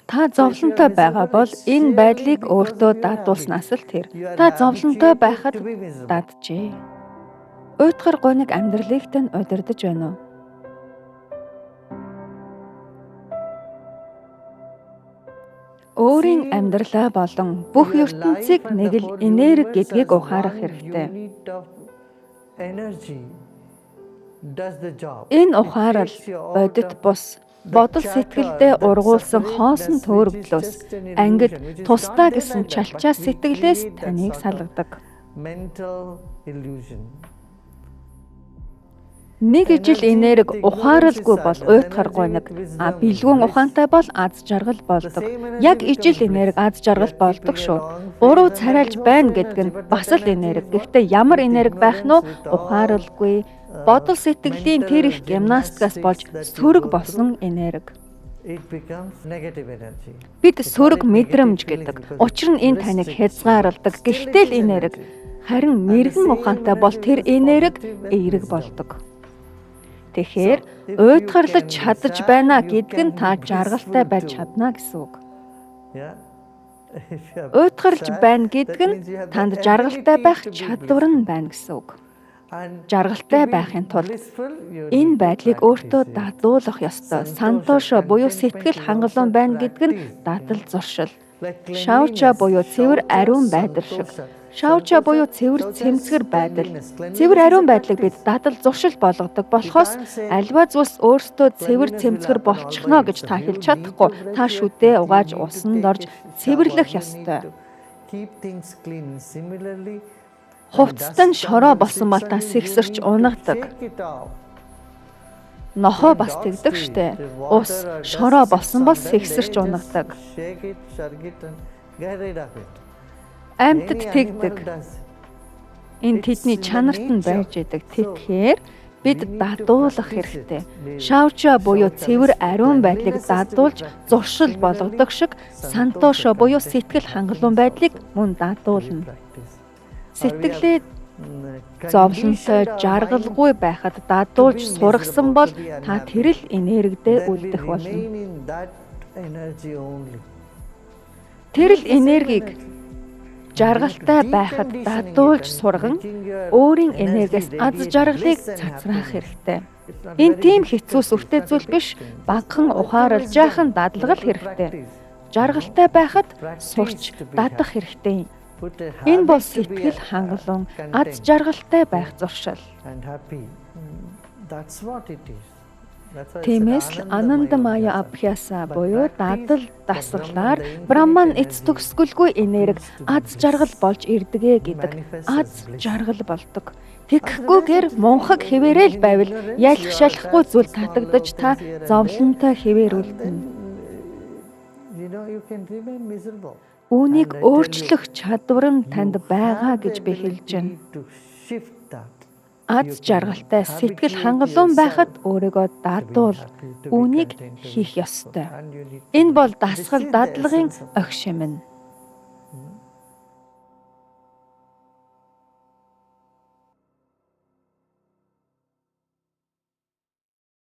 Та зовлонтой байгаа бол энэ байдлыг өөртөө даатуулснаас л тэр. Та зовлонтой байхад даджээ. Уйтгар гониг амьдралыг тань удирдах байна уу? Өөрийн амьдралаа болон бүх ертөнцийг нэг л энерги гэдгийг ухаарах хэрэгтэй. Энэ ухаарал бодит бус бодол сэтгэлдээ ургуулсан хоосон төөрөгдлөөс ангид тусдаа гэсэн чалчаа сэтгэлээс таныг салгадаг. Нэг ижил энерги ухааралгүй бол уйтгар гониг, бэлгүүн ухаантай бол аз жаргал болдог. Яг ижил энерги аз жаргал болдог шүү. Буруу царайлж байна гэдэг нь бас л энерги. Гэхдээ ямар энерги байх нь ухааралгүй, бодол сэтгэлийн тэр их гимнастикаас болж сөрөг болсон энерги. Бид сөрөг мэдрэмж гэдэг. Учир нь энэ таныг хязгаарладаг. Гэхдээ л энерги. Харин мэрэгэн ухаантай бол тэр энерги эерэг болдог. Тэгэхээр уйтгарлаж чадаж байна гэдэг нь та жаргалтай байж чадна гэсэн үг. Уйтгарлаж байна гэдэг нь танд жаргалтай байх чадвар нь байна гэсэн үг. Жаргалтай байхын тулд энэ байдлыг өөртөө даатуулах ёстой. Сантошо буюу сэтгэл хангалуун байна гэдэг нь дадал зуршил. Шауча буюу цэвэр ариун байдал шиг. Шауча буюу цэвэр цэмцгэр байдал. Цэвэр ариун байдлыг бид дадал зуршил болгодог болохоос альва зүйлс өөртөө цэвэр цэмцгэр болчихно гэж та хэлж чадахгүй. Та шүдээ угааж усанд орж цэвэрлэх ёстой. Хувцастан шороо болсон бол та сэгсэрч унагдаг. Нохоо бас тэгдэг штэ. Ус шороо болсон бол сэгсэрч унагдаг. Амьтад тэгдэг. Энэ тэдний чанарт нь байж идэг. Тэгэхээр бид дадуулах хэрэгтэй. Шауча буюу цэвэр ариун байдлыг дадуулж зуршил болгодог шиг сантошо буюу сэтгэл хангалуун байдлыг мөн дадуулна. Сэтгэлээ зовлонтой, жаргалгүй байхад дадуулж сургасан бол та тэр л энергидээ үлдэх болно. Тэр л энергийг жаргалтай байхад дадуулж сурган өөрийн энергиэс аз жаргалыг цацраах хэрэгтэй. Энэ тийм хэцүү сүртэй зүйл биш, багахан ухааралж яахан дадлагал хэрэгтэй. Жаргалтай байхад сурч дадах хэрэгтэй. Энэ бол сэтгэл хангалуун, аз жаргалтай байх зуршил. Тиймээс л Анандамая Абхяса буюу дадал дасгалаар Браман эц төгсгөлгүй энерги аз жаргал болж ирдэгэ гэдэг. Аз жаргал болдог. Тэгэхгүйгээр мунхаг хэвээрэл байвал ялах шалахгүй зүйл татагдаж та зовлонтой хэвээр үлдэнэ. Үүнийг өөрчлөх чадвар нь танд байгаа гэж би хэлж байна. Аз жаргалтай сэтгэл хангалуун байхад өөрийгөө дадуул. Үүнийг хийх ёстой. Энэ бол дасгал дадлагын огшим нь.